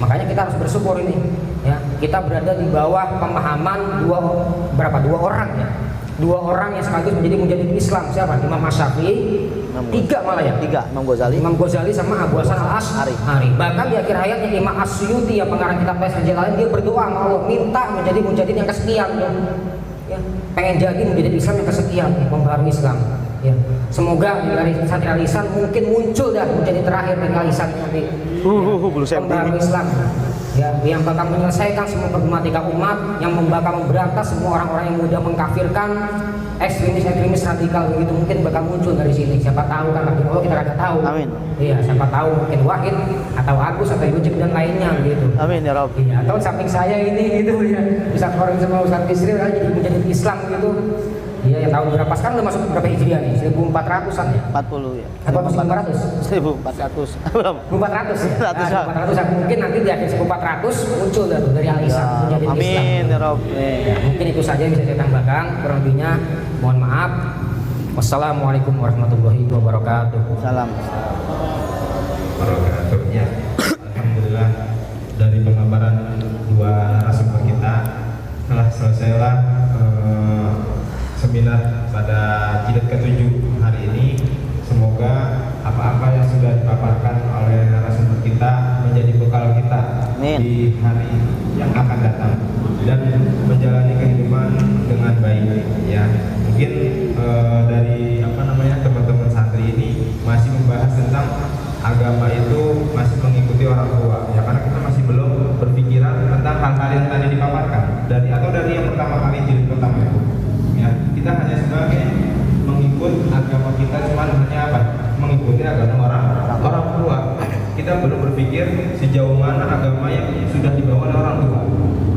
Makanya kita harus bersyukur ini, ya. Kita berada di bawah pemahaman dua orang ya. 2 orang yang sekaligus menjadi mujahid Islam. Siapa? Imam Asy-Syafi'i, 3 malah ya. 3 Imam Ghazali sama Abu Hasan Al-Asy'ari. Bahkan di akhir hayatnya Imam As-Suyuti yang pengarang kitab Tafsir Jalalain, dia berdoa sama Allah minta menjadi mujahid yang kesekian ya. Pengen jadi mujahid Islam yang kesekian, pembaharu Islam. Ya. Semoga dari Satria Lisan mungkin muncul dah mujahid terakhir dari Lisan nanti. Pembaharu Islam. Ya, yang bakal menyelesaikan semua problematika umat, yang bakal memberantas semua orang-orang yang mudah mengkafirkan, ekstremis radikal begitu, mungkin bakal muncul dari sini. Siapa tahu kan, tapi kita kagak tahu. Amin. Iya, siapa tahu mungkin Wahid atau Agus atau Yujib dan lainnya gitu. Amin ya Rabb. Iya, atau samping saya ini gitu ya. Ustaz Farid sama Ustaz Bisri jadi menjadi Islam gitu. Iya, yang tahun berapa sekarang udah masuk berapa Hijriah nih? 1400-an ya? 40 ya. Atau masih 500? 1400. 1400 ya? 1400. Mungkin nanti di akhir 1400 muncul dari Al-Islam menjadi Islam. Amin ya Rabb. Ya, mungkin itu saja yang bisa saya tambahkan. Kurang lebihnya mohon maaf. Wassalamualaikum warahmatullahi wabarakatuh. Salam. Ya. Alhamdulillah dari pemaparan 2 narasumber kita telah selesailah seminar pada jilid ke-7 hari ini. Semoga apa-apa yang sudah dipaparkan oleh narasumber kita menjadi bekal kita di hari yang akan datang dan menjalani kehidupan dengan baik. Ya, mungkin dari teman-teman santri ini masih membahas tentang agama itu masih mengikuti orang tua. Ya, karena kita masih dari yang pertama kali jilid pertama itu, ya kita hanya sebagai mengikut agama kita, cuman hanya apa? Mengikuti agama orang tua. Kita belum berpikir sejauh mana agama yang sudah dibawa oleh orang tua.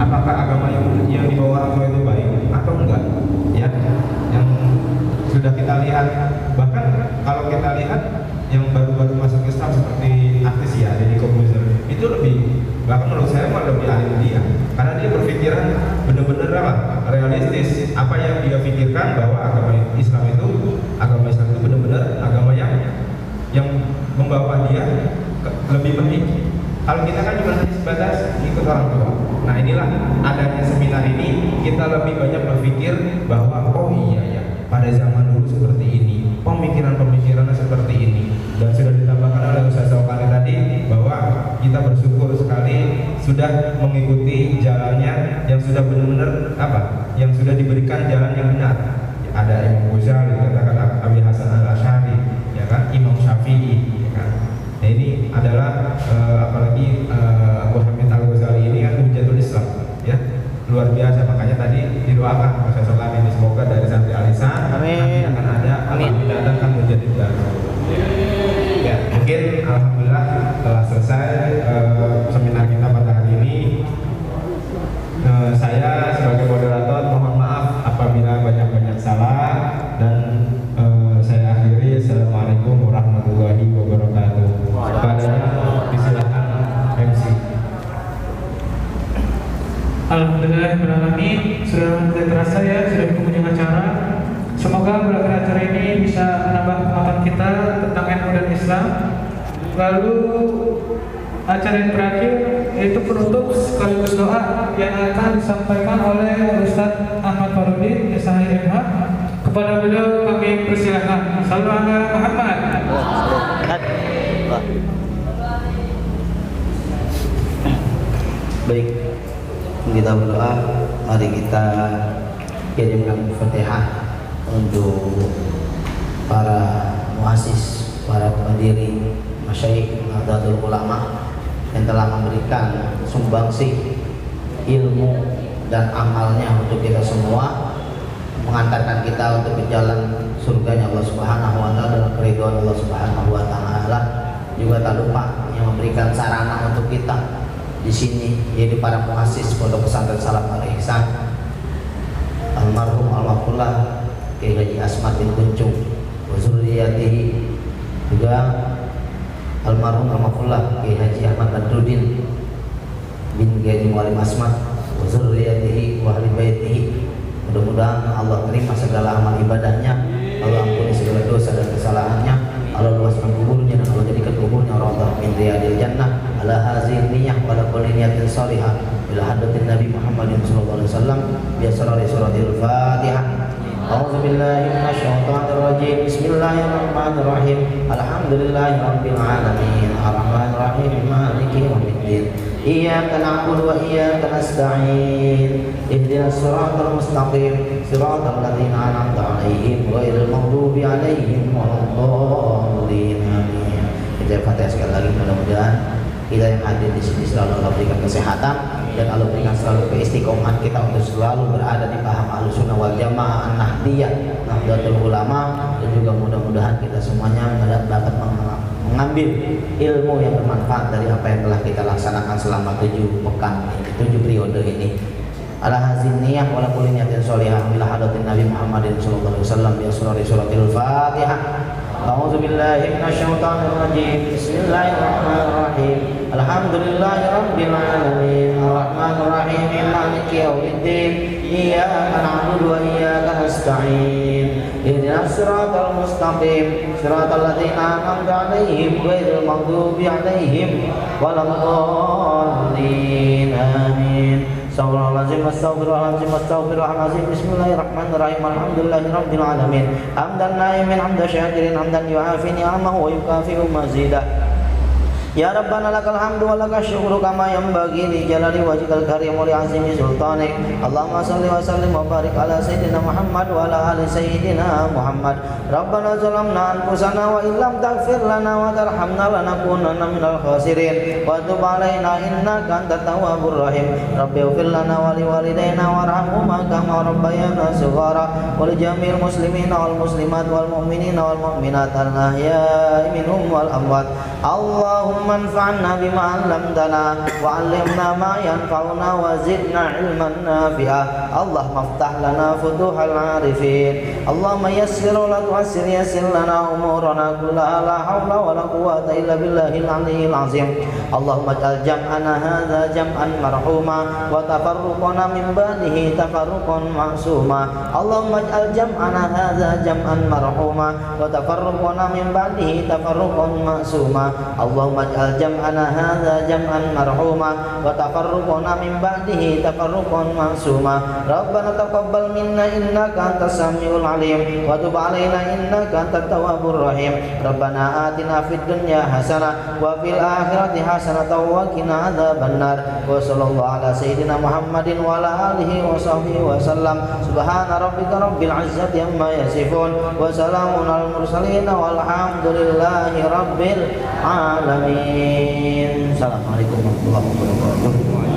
Apakah agama yang dibawa orang tua itu baik atau enggak? Ya, yang sudah kita lihat, bahkan kalau kita lihat yang baru-baru masuk Islam seperti artis ya, Deddy Corbuzier, itu lebih, bahkan menurut saya malah lebih alim dia, karena dia berpikiran benar-benar apa? Realistis. Apa yang dia pikirkan bahwa agama Islam itu benar-benar agama yang membawa dia lebih baik. Kalau kita kan cuma sebatas ikut orang tua. Nah inilah adanya seminar ini, kita lebih banyak berpikir bahwa oh iya ya, pada zaman dulu seperti ini, pemikiran-pemikirannya seperti ini, dan sudah ditambahkan oleh Ustaz Syaukani tadi bahwa kita bersyukur sekali sudah mengikuti jalannya yang sudah benar-benar apa? Yang sudah diberikan jalan yang benar. Ada Imam Ghazali, katakan Abi Hasan Al-Asy'ari, ya kan, Imam Syafi'i, ya kan. Nah ini adalah apalagi Abu Hamid Al-Ghazali ini kan hujatul Islam, ya luar biasa. Makanya tadi didoakan Mas Syaukani ini semoga dari santri Alisan nanti akan ada mendatangkan mujadid baru. Ya mungkin alhamdulillah telah selesai seminar kita pada hari ini. Saya sebagai moderator mohon maaf apabila banyak salah, dan saya akhiri. Assalamualaikum warahmatullahi wabarakatuh. Padanya disilakan MC. Alhamdulillahirrahmanirrahim. Sudah mulai terasa ya, sudah di penghujung acara. Semoga berakhir acara ini bisa menambah pengetahuan kita tentang NU dan Islam. Lalu acara yang terakhir yaitu penutup sekaligus doa yang akan disampaikan oleh Ustadz Ahmad Farudin SHI MH. Kepada beliau kami persilakan. Sallallahu alaihi Muhammad. Baik, kita berdoa. Mari kita kirimkan Fatihah untuk para muassis, para pendiri, masyayikh, nahdlatul ulama yang telah memberikan sumbangsih ilmu dan amalnya untuk kita semua, mengantarkan kita untuk ke jalan surganya Allah Subhanahu wa taala dan keridhaan Allah Subhanahu wa taala. Juga tak lupa yang memberikan sarana untuk kita di sini, yaitu para muassis Pondok Pesantren Salaf Al Ihsan, almarhum almarhumah Kiai Haji Asmat bin Kuncung wa zurriyatihi, juga almarhum almarhumah Kiai Haji Ahmad Badruddin bin Kiai Mualim Asmat wa zurriyatihi wa ahli baitihi. Mudah-mudahan Allah terima segala amal ibadahnya, Allah ampuni segala dosa dan kesalahannya, Allah luaskan kuburnya dan Allah jadikan kuburnya rawdah min riyadil jannah. Ala hazil niyah wa ala kulli niyatin salihah ila hadratin Nabi Muhammadin sallallahu alaihi wasallam bi asrari suratil Fatihah. A'udzu billahi minasyaitonir rajim. Bismillahirrahmanirrahim. Alhamdulillahi rabbil alamin. Arrahmanir rahim. Maliki yaumiddin. Iyyaka na'budu wa iyyaka nasta'in. Ihdinas siratal mustaqim. Siratal ladzina an'amta 'alaihim ghairil maghdubi 'alaihim waladdallin. Amin. Kita Fatihah sekali lagi. Mudah-mudahan kita yang hadir di sini selalu Allah berikan kesehatan dan Allah berikan selalu keistiqomahan kita untuk selalu berada di paham Ahlussunnah wal Jamaah, Nahdliyah, Nahdlatul Ulama, dan juga mudah-mudahan kita semuanya dapat mengambil ilmu yang bermanfaat dari apa yang telah kita laksanakan selama 7 pekan ini, 7 periode ini. Ala hazin niyah wa la kulli niyatin shalihah ila hadratin Nabi Muhammadin sallallahu alaihi wasallam bi asrari suratil Fatihah. A'udzu billahi minasyaitonir rajim. Bismillahirrahmanirrahim. Alhamdulillahi rabbil alamin. Arrahmanir rahim. Maliki yaumiddin. Iyyaka na'budu wa iyyaka nasta'in. Ihdinas siratal mustaqim. Siratal ladzina an'amta 'alaihim ghairil maghdubi 'alaihim waladdallin. Amin. Astaghfirullahaladzim. Bismillahirrahmanirrahim. Alhamdulillahirabbil alamin. Hamdan na'imin hamdan syakirin hamdan yu'afi ni'amahu wa yukafi'u mazidah. Ya Rabbana lakal hamdu wa lakal syukru kama yanbaghi li jalali wajhikal karim wa li azimi sultanik. Allahumma shalli wa sallim wa barik ala sayyidina Muhammad wa ala ali sayyidina Muhammad. Rabbana zalamna anfusana wa illam taghfir lana wa tarhamna lanakunanna minal khasirin. Wa tub alaina innaka antat tawwabur rahim. Rabbi ighfir lana wa li walidayna warhamhuma kama rabbayana shighara. Wa li jami'il muslimina wal muslimat wal mu'minina wal mu'minat al ahya'i minhum wal amwat. Allahumma anfa'na bima 'allamtana wa 'allimna ma yanfa'una wa zidna 'ilman nafi'a. Allahumma iftah lana futuhal 'arifin. Allahumma yassir wa la tu'assir, yassir lana umurana kullaha, la haula wa la quwwata illa billahil 'aliyyil 'azim. Allahumma ij'al jam'ana hadza jam'an marhuma wa tafarruqana min ba'dihi tafarruqan ma'suma. Allahumma ij'al jam'ana hadza jam'an marhuma wa tafarruqana min ba'dihi tafarruqan ma'suma. Allahumma ij'al jam'ana hadza jam'an marhuma wa tafarruqana min ba'dihi tafarruqan ma'suma. Rabbana taqabbal minna innaka antas samiul alim wa tub 'alaina innaka antat tawwabur rahim. Rabbana atina fid dunya hasanah wa fil akhirati hasanah wa qina adzabannar. Wa sallallahu ala sayyidina Muhammadin wa ala alihi wa sahbihi wa sallam. Subhana rabbika rabbil izzati amma yasifun wa salamun alal mursalin walhamdulillahi rabbil alamin. Assalamualaikum warahmatullahi wabarakatuh.